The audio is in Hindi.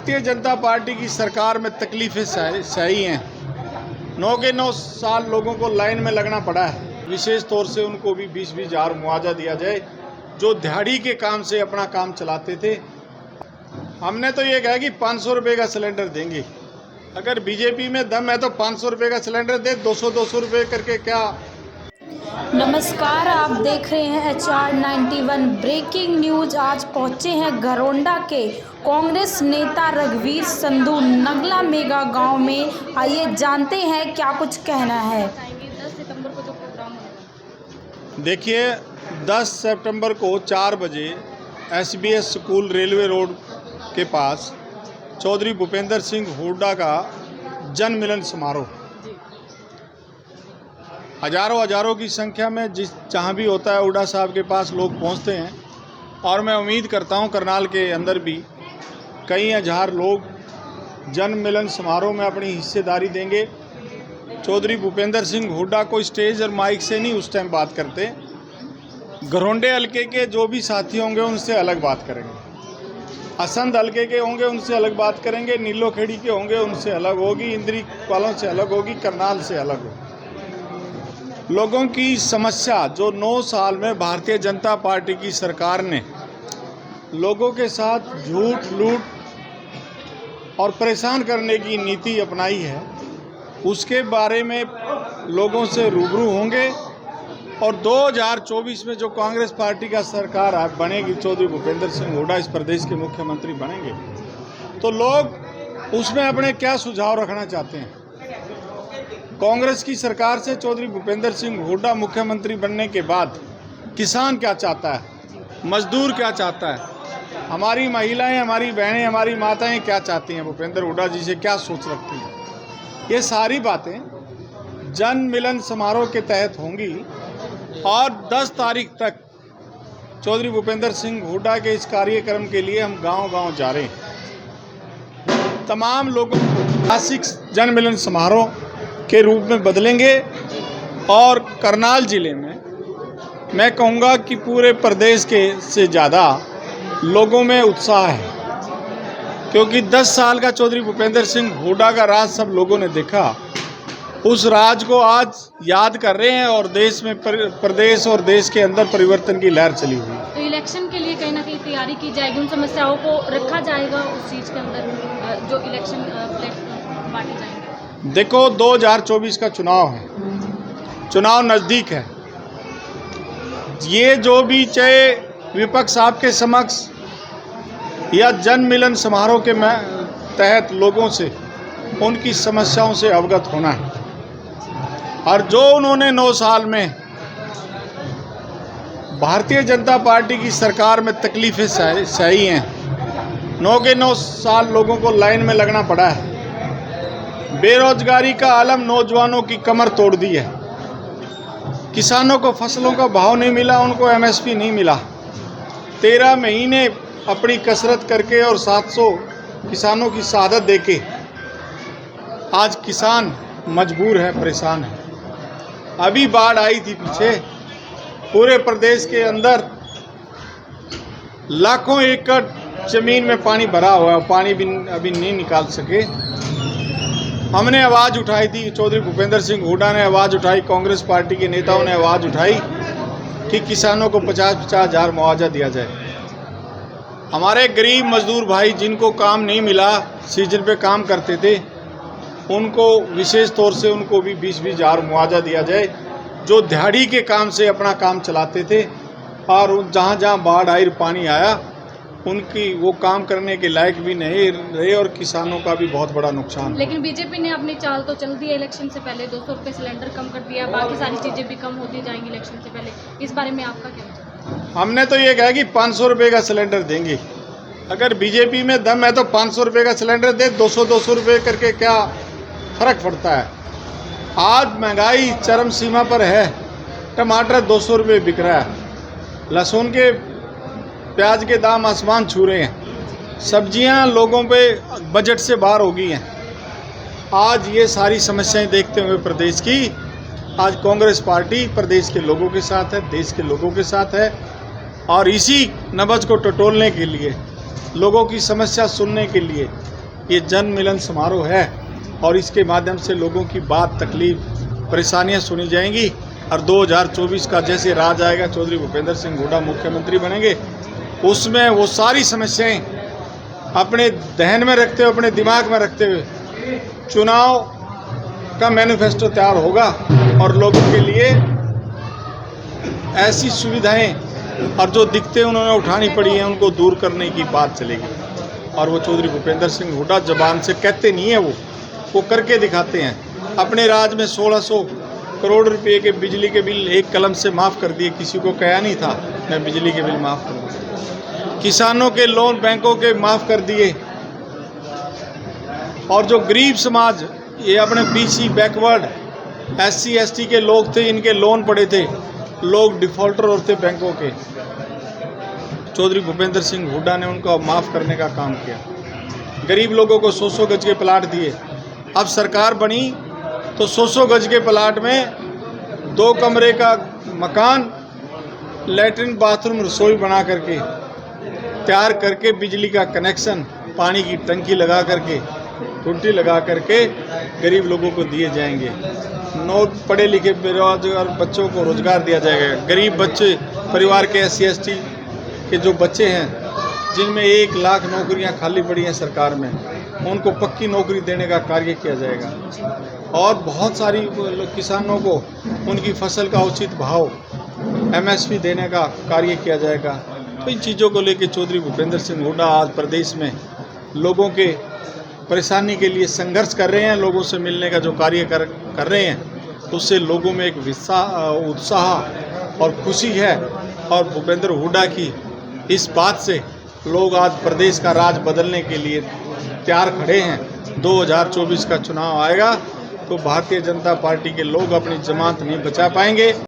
भारतीय जनता पार्टी की सरकार में तकलीफें सही हैं। 9 के 9 साल लोगों को लाइन में लगना पड़ा है। विशेष तौर से उनको भी 20-20 हज़ार मुआवजा दिया जाए जो दिहाड़ी के काम से अपना काम चलाते थे। हमने तो ये कहा कि 500 रुपये का सिलेंडर देंगे। अगर बीजेपी में दम है तो 500 रुपये का सिलेंडर दे, 200-200 रुपये करके क्या। नमस्कार, आप देख रहे हैं HR91 ब्रेकिंग न्यूज। आज पहुंचे हैं घरोंडा के कांग्रेस नेता रघुवीर संधू नगला मेगा गांव में। आइए जानते हैं क्या कुछ कहना है। 10 सितंबर को जो प्रोग्राम देखिए, 10 सितंबर को 4 बजे SBS स्कूल रेलवे रोड के पास चौधरी भूपेंद्र सिंह हुड्डा का जन मिलन समारोह, हजारों की संख्या में जहाँ भी होता है हुड्डा साहब के पास लोग पहुँचते हैं। और मैं उम्मीद करता हूँ करनाल के अंदर भी कई हज़ार लोग जन मिलन समारोह में अपनी हिस्सेदारी देंगे। चौधरी भूपेंद्र सिंह हुड्डा को स्टेज और माइक से नहीं उस टाइम बात करते, घरोंडे हल्के के जो भी साथी होंगे उनसे अलग बात करेंगे, असंध हल्के के होंगे उनसे अलग बात करेंगे, नीलोखेड़ी के होंगे उनसे अलग होगी, इंद्री वालों से अलग होगी, करनाल से अलग होगी। लोगों की समस्या जो 9 साल में भारतीय जनता पार्टी की सरकार ने लोगों के साथ झूठ, लूट और परेशान करने की नीति अपनाई है, उसके बारे में लोगों से रूबरू होंगे। और 2024 में जो कांग्रेस पार्टी का सरकार बनेगी, चौधरी भूपेंद्र सिंह हुड्डा इस प्रदेश के मुख्यमंत्री बनेंगे, तो लोग उसमें अपने क्या सुझाव रखना चाहते हैं। कांग्रेस की सरकार से चौधरी भूपेंद्र सिंह हुड्डा मुख्यमंत्री बनने के बाद किसान क्या चाहता है, मजदूर क्या चाहता है, हमारी महिलाएं, हमारी बहनें, हमारी माताएं क्या चाहती हैं, भूपेंद्र हुड्डा जी से क्या सोच रखती हैं, ये सारी बातें जन मिलन समारोह के तहत होंगी। और 10 तारीख तक चौधरी भूपेंद्र सिंह हुड्डा के इस कार्यक्रम के लिए हम गांव-गांव जा रहे हैं। तमाम लोगों को क्लासिक जन मिलन समारोह के रूप में बदलेंगे। और करनाल जिले में मैं कहूँगा कि पूरे प्रदेश के से ज़्यादा लोगों में उत्साह है, क्योंकि 10 साल का चौधरी भूपेंद्र सिंह हुड्डा का राज सब लोगों ने देखा। उस राज को आज याद कर रहे हैं और देश में प्रदेश और देश के अंदर परिवर्तन की लहर चली हुई है। तो इलेक्शन के लिए कहीं ना कहीं तैयारी की जाएगी, उन समस्याओं को रखा जाएगा उस चीज़ के अंदर जो इलेक्शन बांटे जाएंगे। देखो, 2024 का चुनाव है, चुनाव नज़दीक है। ये जो भी चाहे विपक्ष आपके समक्ष या जन मिलन समारोह के तहत लोगों से उनकी समस्याओं से अवगत होना है। और जो उन्होंने 9 साल में भारतीय जनता पार्टी की सरकार में तकलीफें सही हैं। 9 के 9 साल लोगों को लाइन में लगना पड़ा है। बेरोजगारी का आलम नौजवानों की कमर तोड़ दी है। किसानों को फसलों का भाव नहीं मिला, उनको MSP नहीं मिला। 13 महीने अपनी कसरत करके और 700 किसानों की शहादत देके आज किसान मजबूर है, परेशान है। अभी बाढ़ आई थी पीछे, पूरे प्रदेश के अंदर लाखों एकड़ जमीन में पानी भरा हुआ है, पानी भी अभी नहीं निकाल सके। हमने आवाज़ उठाई थी, चौधरी भूपेंद्र सिंह हुड्डा ने आवाज़ उठाई, कांग्रेस पार्टी के नेताओं ने आवाज़ उठाई कि किसानों को 50-50 हज़ार मुआवजा दिया जाए। हमारे गरीब मजदूर भाई जिनको काम नहीं मिला, सीजन पे काम करते थे, उनको विशेष तौर से उनको भी 20-20 हज़ार मुआवजा दिया जाए जो दिहाड़ी के काम से अपना काम चलाते थे। और जहाँ बाढ़ आई, पानी आया, उनकी वो काम करने के लायक भी नहीं रहे और किसानों का भी बहुत बड़ा नुकसान। लेकिन बीजेपी ने अपनी चाल तो चल दी है, इलेक्शन से पहले 200 रुपये सिलेंडर कम कर दिया, बाकी सारी चीज़ें भी कम होती जाएंगी इलेक्शन से पहले। इस बारे में आपका क्या? हमने तो ये कहा कि 500 रुपये का सिलेंडर देंगे। अगर बीजेपी में दम है तो 500 रुपये का सिलेंडर दे, 200-200 रुपये करके क्या फ़र्क पड़ता है। आज महंगाई चरम सीमा पर है। टमाटर 200 रुपये बिक रहा है, लहसुन के, प्याज के दाम आसमान छू रहे हैं, सब्जियां लोगों पे बजट से बाहर हो गई हैं। आज ये सारी समस्याएं देखते हुए प्रदेश की आज कांग्रेस पार्टी प्रदेश के लोगों के साथ है, देश के लोगों के साथ है। और इसी नब्ज को टटोलने के लिए, लोगों की समस्या सुनने के लिए ये जन मिलन समारोह है और इसके माध्यम से लोगों की बात, तकलीफ, परेशानियां सुनी जाएंगी और 2024 का जैसे राज आएगा, चौधरी भूपेंद्र सिंह हुड्डा मुख्यमंत्री बनेंगे, उसमें वो सारी समस्याएं अपने दहन में रखते हुए, अपने दिमाग में रखते हुए चुनाव का मैनिफेस्टो तैयार होगा और लोगों के लिए ऐसी सुविधाएं और जो दिक्कतें उन्होंने उठानी पड़ी हैं उनको दूर करने की बात चलेगी। और वो चौधरी भूपेंद्र सिंह हुड्डा जबान से कहते नहीं है, वो करके दिखाते हैं। अपने राज में 1600 करोड़ रुपए के बिजली के बिल एक कलम से माफ़ कर दिए, किसी को कहा नहीं था मैं बिजली के बिल माफ़ कर दूँ। किसानों के लोन बैंकों के माफ़ कर दिए और जो गरीब समाज, ये अपने BC बैकवर्ड SC ST के लोग थे, इनके लोन पड़े थे, लोग डिफ़ॉल्टर होते बैंकों के, चौधरी भूपेंद्र सिंह हुड्डा ने उनको माफ़ करने का काम किया। गरीब लोगों को 100-100 गज के प्लाट दिए। अब सरकार बनी तो 100-100 गज के प्लाट में 2 कमरे का मकान, लैट्रिन बाथरूम रसोई बना करके तैयार करके, बिजली का कनेक्शन, पानी की टंकी लगा करके, टूटी लगा करके गरीब लोगों को दिए जाएंगे। पढ़े लिखे बेरोजगार बच्चों को रोजगार दिया जाएगा। गरीब बच्चे, परिवार के SC ST के जो बच्चे हैं जिनमें 1 लाख नौकरियां खाली पड़ी हैं सरकार में, उनको पक्की नौकरी देने का कार्य किया जाएगा। और बहुत सारी किसानों को उनकी फसल का उचित भाव MSP देने का कार्य किया जाएगा। तो इन चीज़ों को लेकर चौधरी भूपेंद्र सिंह हुड्डा आज प्रदेश में लोगों के परेशानी के लिए संघर्ष कर रहे हैं। लोगों से मिलने का जो कार्य कर रहे हैं, उससे लोगों में एक उत्साह और खुशी है। और भूपेंद्र हुड्डा की इस बात से लोग आज प्रदेश का राज बदलने के लिए तैयार खड़े हैं। 2024 का चुनाव आएगा तो भारतीय जनता पार्टी के लोग अपनी जमात नहीं बचा पाएंगे।